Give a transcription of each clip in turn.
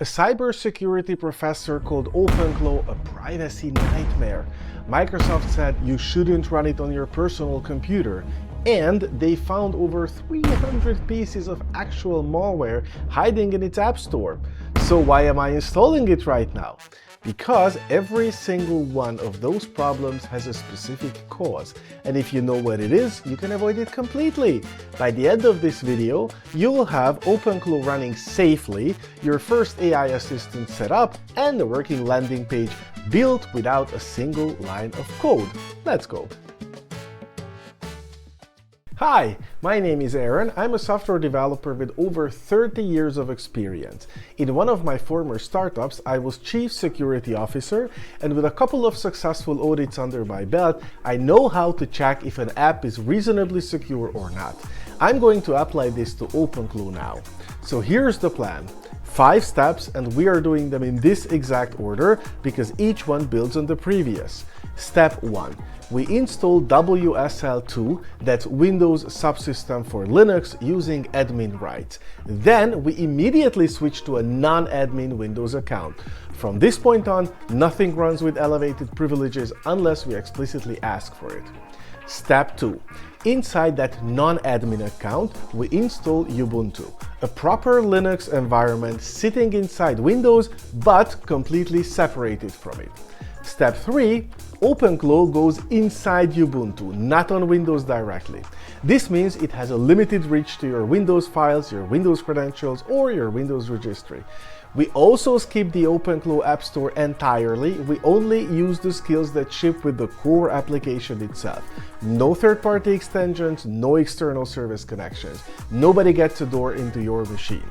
A cybersecurity professor called OpenClaw a privacy nightmare. Microsoft said you shouldn't run it on your personal computer, and they found over 300 pieces of actual malware hiding in its app store. So why am I installing it right now? Because every single one of those problems has a specific cause, and if you know what it is, you can avoid it completely. By the end of this video, you will have OpenClaw running safely, your first AI assistant set up, and a working landing page built without a single line of code. Let's go! Hi, my name is Aaron. I'm a software developer with over 30 years of experience. In one of my former startups, I was Chief Security Officer, and with a couple of successful audits under my belt, I know how to check if an app is reasonably secure or not. I'm going to apply this to OpenClaw now. So here's the plan. 5 steps, and we are doing them in this exact order because each one builds on the previous. Step 1. We install WSL2, that's Windows Subsystem for Linux, using admin rights. Then we immediately switch to a non-admin Windows account. From this point on, nothing runs with elevated privileges unless we explicitly ask for it. Step 2. Inside that non-admin account, we install Ubuntu, a proper Linux environment sitting inside Windows but completely separated from it. Step 3. OpenClaw goes inside Ubuntu, not on Windows directly. This means it has a limited reach to your Windows files, your Windows credentials, or your Windows registry. We also skip the OpenClaw App Store entirely. We only use the skills that ship with the core application itself. No third-party extensions, no external service connections. Nobody gets a door into your machine.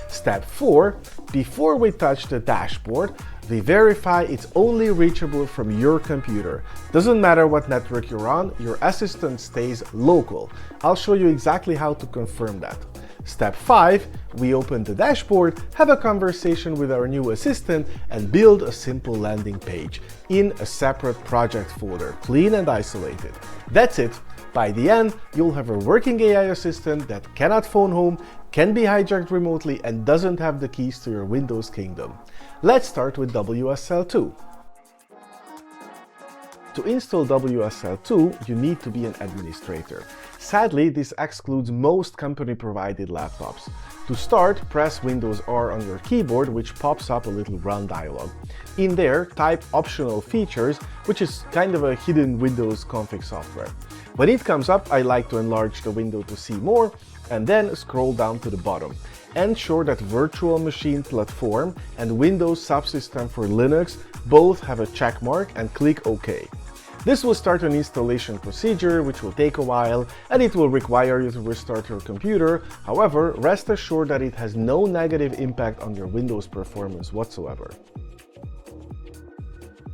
Step 4. Before we touch the dashboard, we verify it's only reachable from your computer. Doesn't matter what network you're on, your assistant stays local. I'll show you exactly how to confirm that. Step 5. We open the dashboard, have a conversation with our new assistant, and build a simple landing page in a separate project folder, clean and isolated. That's it. By the end, you'll have a working AI assistant that cannot phone home, can be hijacked remotely, and doesn't have the keys to your Windows kingdom. Let's start with WSL2. To install WSL2, you need to be an administrator. Sadly, this excludes most company-provided laptops. To start, press Windows R on your keyboard, which pops up a little run dialog. In there, type optional features, which is kind of a hidden Windows config software. When it comes up, I like to enlarge the window to see more, and then scroll down to the bottom. Ensure that Virtual Machine Platform and Windows Subsystem for Linux both have a check mark and click OK. This will start an installation procedure, which will take a while, and it will require you to restart your computer. However, rest assured that it has no negative impact on your Windows performance whatsoever.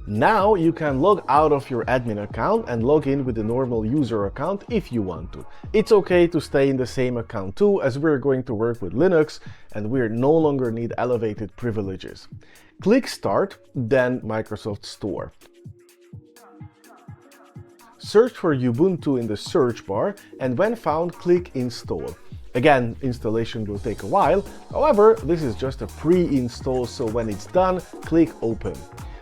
Now you can log out of your admin account and log in with the normal user account if you want to. It's okay to stay in the same account too, as we're going to work with Linux and we no longer need elevated privileges. Click Start, then Microsoft Store. Search for Ubuntu in the search bar, and when found, click Install. Again, installation will take a while. However, this is just a pre-install, so when it's done, click Open.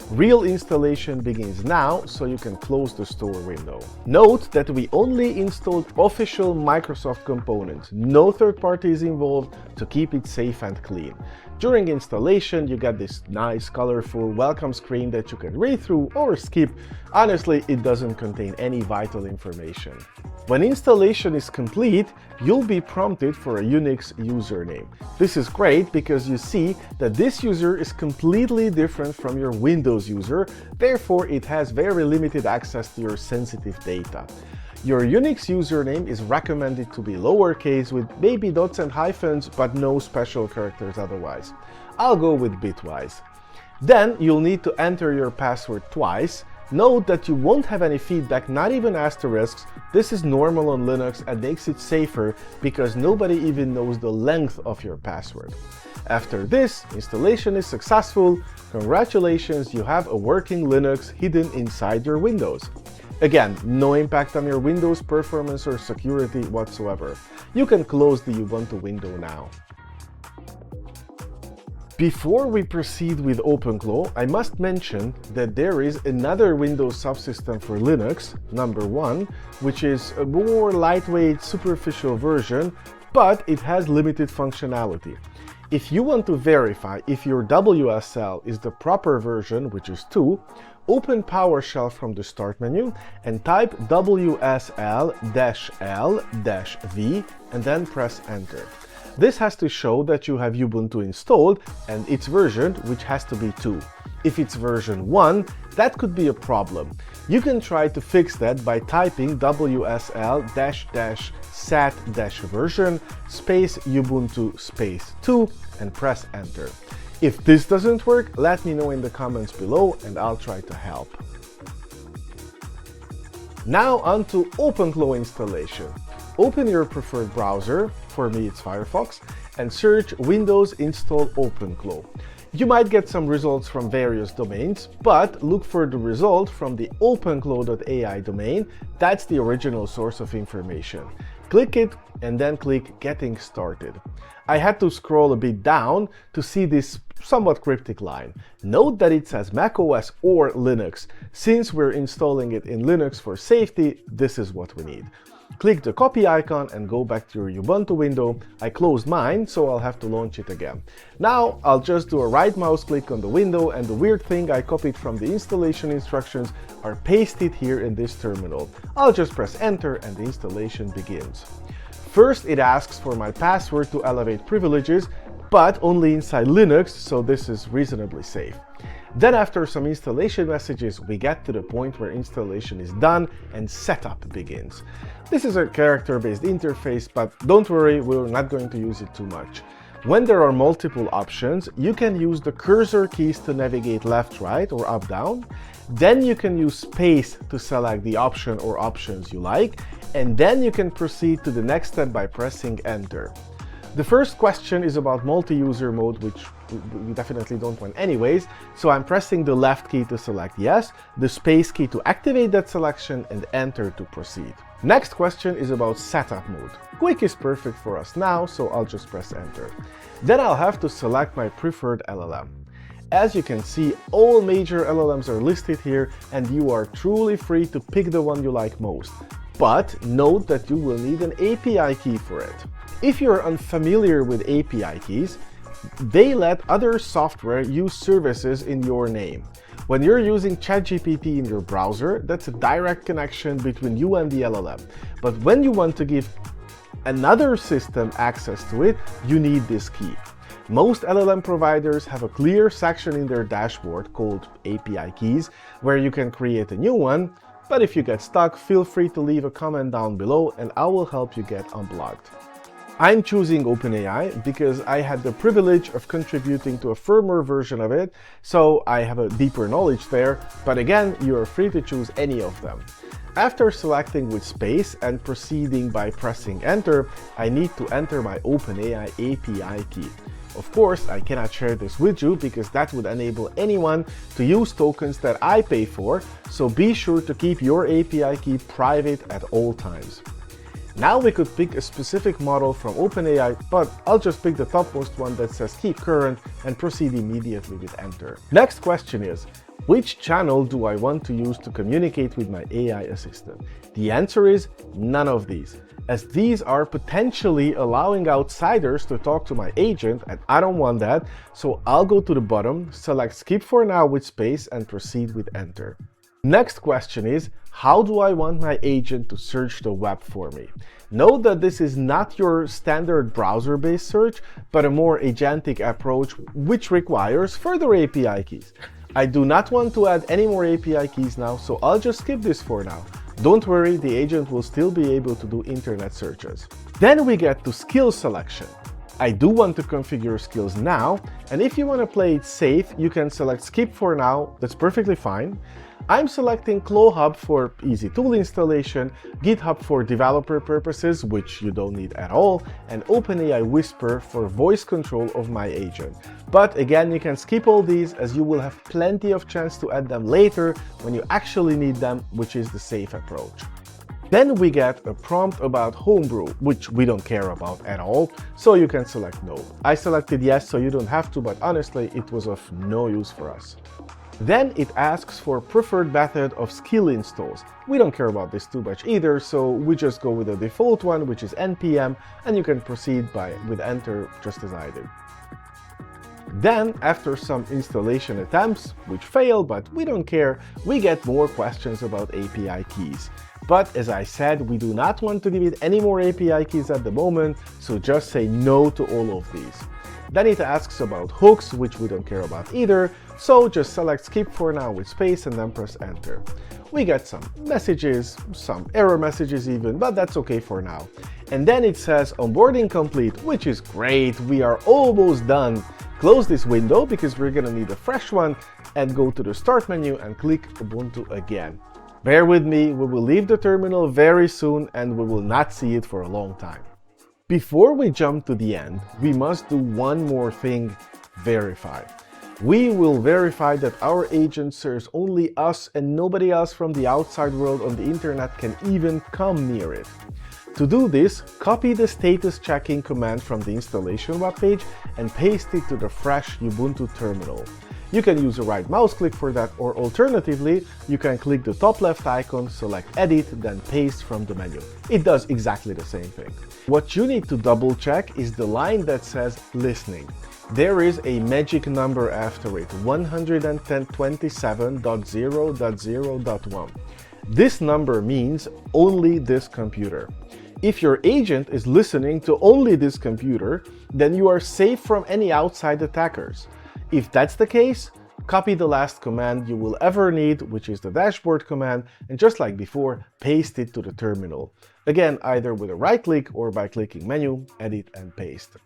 Real installation begins now, so you can close the store window. Note that we only installed official Microsoft components, no third parties involved, to keep it safe and clean. During installation, you get this nice, colorful welcome screen that you can read through or skip. Honestly, it doesn't contain any vital information. When installation is complete, you'll be prompted for a Unix username. This is great because you see that this user is completely different from your Windows user, therefore it has very limited access to your sensitive data. Your Unix username is recommended to be lowercase with maybe dots and hyphens, but no special characters otherwise. I'll go with bitwise. Then you'll need to enter your password twice. Note that you won't have any feedback, not even asterisks. This is normal on Linux and makes it safer because nobody even knows the length of your password. After this, installation is successful. Congratulations, you have a working Linux hidden inside your Windows. Again, no impact on your Windows performance or security whatsoever. You can close the Ubuntu window now. Before we proceed with OpenClaw, I must mention that there is another Windows subsystem for Linux, number 1, which is a more lightweight, superficial version, but it has limited functionality. If you want to verify if your WSL is the proper version, which is 2, open PowerShell from the Start menu and type WSL-L-V and then press Enter. This has to show that you have Ubuntu installed and its version, which has to be 2. If it's version 1, that could be a problem. You can try to fix that by typing WSL-sat-version space Ubuntu space 2 and press Enter. If this doesn't work, let me know in the comments below and I'll try to help. Now on to OpenClaw installation. Open your preferred browser, for me it's Firefox, and search Windows install OpenClaw. You might get some results from various domains, but look for the result from the openclaw.ai domain. That's the original source of information. Click it and then click Getting Started. I had to scroll a bit down to see this somewhat cryptic line. Note that it says macOS or Linux. Since we're installing it in Linux for safety, this is what we need. Click the copy icon and go back to your Ubuntu window. I closed mine, so I'll have to launch it again. Now I'll just do a right mouse click on the window, and the weird thing I copied from the installation instructions are pasted here in this terminal. I'll just press Enter and the installation begins. First it asks for my password to elevate privileges, but only inside Linux, so this is reasonably safe. Then after some installation messages, we get to the point where installation is done and setup begins. This is a character-based interface, but don't worry, we're not going to use it too much. When there are multiple options, you can use the cursor keys to navigate left, right, or up, down. Then you can use space to select the option or options you like, and then you can proceed to the next step by pressing Enter. The first question is about multi-user mode, which we definitely don't want anyways, so I'm pressing the left key to select yes, the space key to activate that selection, and Enter to proceed. Next question is about setup mode. Quick is perfect for us now, so I'll just press Enter. Then I'll have to select my preferred LLM. As you can see, all major LLMs are listed here, and you are truly free to pick the one you like most. But note that you will need an API key for it. If you're unfamiliar with API keys, they let other software use services in your name. When you're using ChatGPT in your browser, that's a direct connection between you and the LLM. But when you want to give another system access to it, you need this key. Most LLM providers have a clear section in their dashboard called API keys, where you can create a new one. But if you get stuck, feel free to leave a comment down below and I will help you get unblocked. I'm choosing OpenAI because I had the privilege of contributing to a firmware version of it, so I have a deeper knowledge there, but again, you are free to choose any of them. After selecting with space and proceeding by pressing Enter, I need to enter my OpenAI API key. Of course, I cannot share this with you because that would enable anyone to use tokens that I pay for, so be sure to keep your API key private at all times. Now we could pick a specific model from OpenAI, but I'll just pick the topmost one that says keep current and proceed immediately with Enter. Next question is, which channel do I want to use to communicate with my AI assistant? The answer is none of these, as these are potentially allowing outsiders to talk to my agent, and I don't want that, so I'll go to the bottom, select Skip for now with space and proceed with Enter. Next question is, how do I want my agent to search the web for me? Note that this is not your standard browser-based search, but a more agentic approach which requires further API keys. I do not want to add any more API keys now, so I'll just skip this for now. Don't worry, the agent will still be able to do internet searches. Then we get to skill selection. I do want to configure skills now, and if you want to play it safe, you can select Skip for now, that's perfectly fine. I'm selecting ClawHub for easy tool installation, GitHub for developer purposes, which you don't need at all, and OpenAI Whisper for voice control of my agent. But again, you can skip all these as you will have plenty of chance to add them later when you actually need them, which is the safe approach. Then we get a prompt about homebrew, which we don't care about at all, so you can select no. I selected yes, so you don't have to, but honestly, it was of no use for us. Then it asks for preferred method of skill installs. We don't care about this too much either, so we just go with the default one, which is npm, and you can proceed with enter just as I did. Then, after some installation attempts, which fail, but we don't care, we get more questions about API keys. But as I said, we do not want to give it any more API keys at the moment, so just say no to all of these. Then it asks about hooks, which we don't care about either, so just select skip for now with space and then press enter. We get some messages, some error messages even, but that's okay for now. And then it says onboarding complete, which is great, we are almost done. Close this window because we're gonna need a fresh one, and go to the start menu and click Ubuntu again. Bear with me, we will leave the terminal very soon and we will not see it for a long time. Before we jump to the end, we must do one more thing: verify. We will verify that our agent serves only us and nobody else from the outside world on the internet can even come near it. To do this, copy the status checking command from the installation webpage and paste it to the fresh Ubuntu terminal. You can use a right mouse click for that, or alternatively, you can click the top left icon, select edit, then paste from the menu. It does exactly the same thing. What you need to double check is the line that says listening. There is a magic number after it, 127.0.0.1. This number means only this computer. If your agent is listening to only this computer, then you are safe from any outside attackers. If that's the case, copy the last command you will ever need, which is the dashboard command, and just like before, paste it to the terminal. Again, either with a right click or by clicking menu, edit and paste.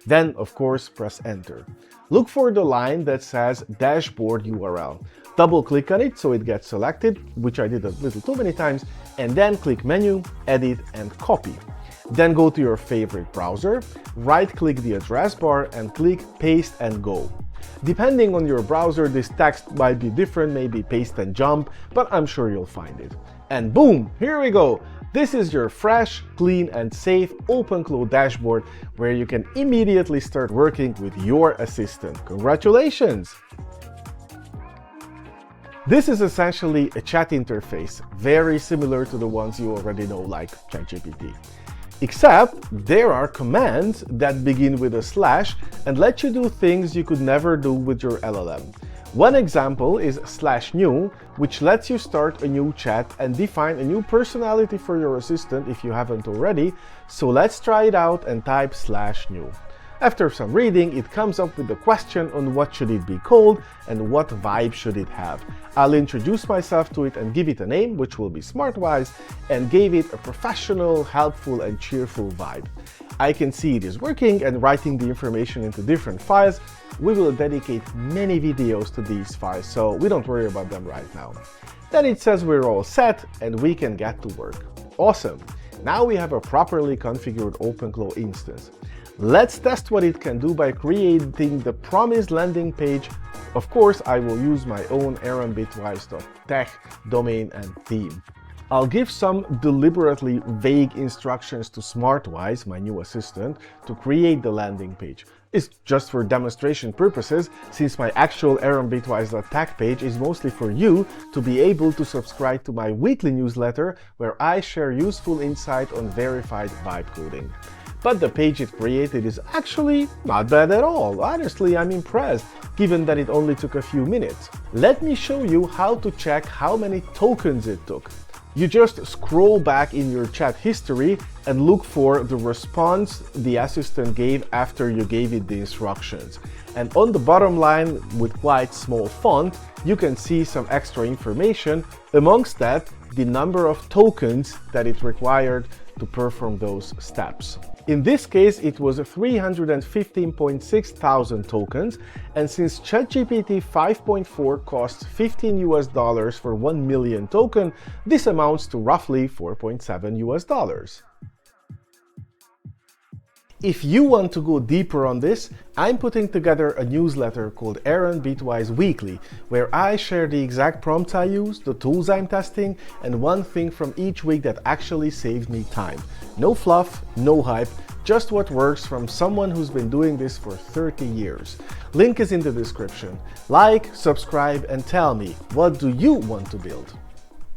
Then, of course, press enter. Look for the line that says dashboard URL. Double click on it so it gets selected, which I did a little too many times, and then click menu, edit and copy. Then go to your favorite browser, right click the address bar and click paste and go. Depending on your browser, this text might be different, maybe paste and jump, but I'm sure you'll find it. And boom, here we go! This is your fresh, clean and safe OpenClaw dashboard where you can immediately start working with your assistant. Congratulations! This is essentially a chat interface, very similar to the ones you already know, like ChatGPT. Except there are commands that begin with a slash and let you do things you could never do with your LLM. One example is /new, which lets you start a new chat and define a new personality for your assistant if you haven't already. So let's try it out and type /new. After some reading, it comes up with a question on what should it be called and what vibe should it have. I'll introduce myself to it and give it a name, which will be SmartWise, and gave it a professional, helpful and cheerful vibe. I can see it is working and writing the information into different files. We will dedicate many videos to these files, so we don't worry about them right now. Then it says we're all set and we can get to work. Awesome! Now we have a properly configured OpenClaw instance. Let's test what it can do by creating the promised landing page. Of course, I will use my own aaronbitwise.tech domain and theme. I'll give some deliberately vague instructions to SmartWise, my new assistant, to create the landing page. It's just for demonstration purposes, since my actual aaronbitwise.tech page is mostly for you to be able to subscribe to my weekly newsletter where I share useful insight on verified vibe coding. But the page it created is actually not bad at all. Honestly, I'm impressed, given that it only took a few minutes. Let me show you how to check how many tokens it took. You just scroll back in your chat history and look for the response the assistant gave after you gave it the instructions. And on the bottom line, with quite small font, you can see some extra information, amongst that the number of tokens that it required to perform those steps. In this case, it was 315.6 thousand tokens, and since ChatGPT 5.4 costs $15 for 1 million token, this amounts to roughly $4.7. If you want to go deeper on this, I'm putting together a newsletter called Aaron Bitwise Weekly, where I share the exact prompts I use, the tools I'm testing, and one thing from each week that actually saved me time. No fluff, no hype, just what works from someone who's been doing this for 30 years. Link is in the description. Like, subscribe, and tell me, what do you want to build?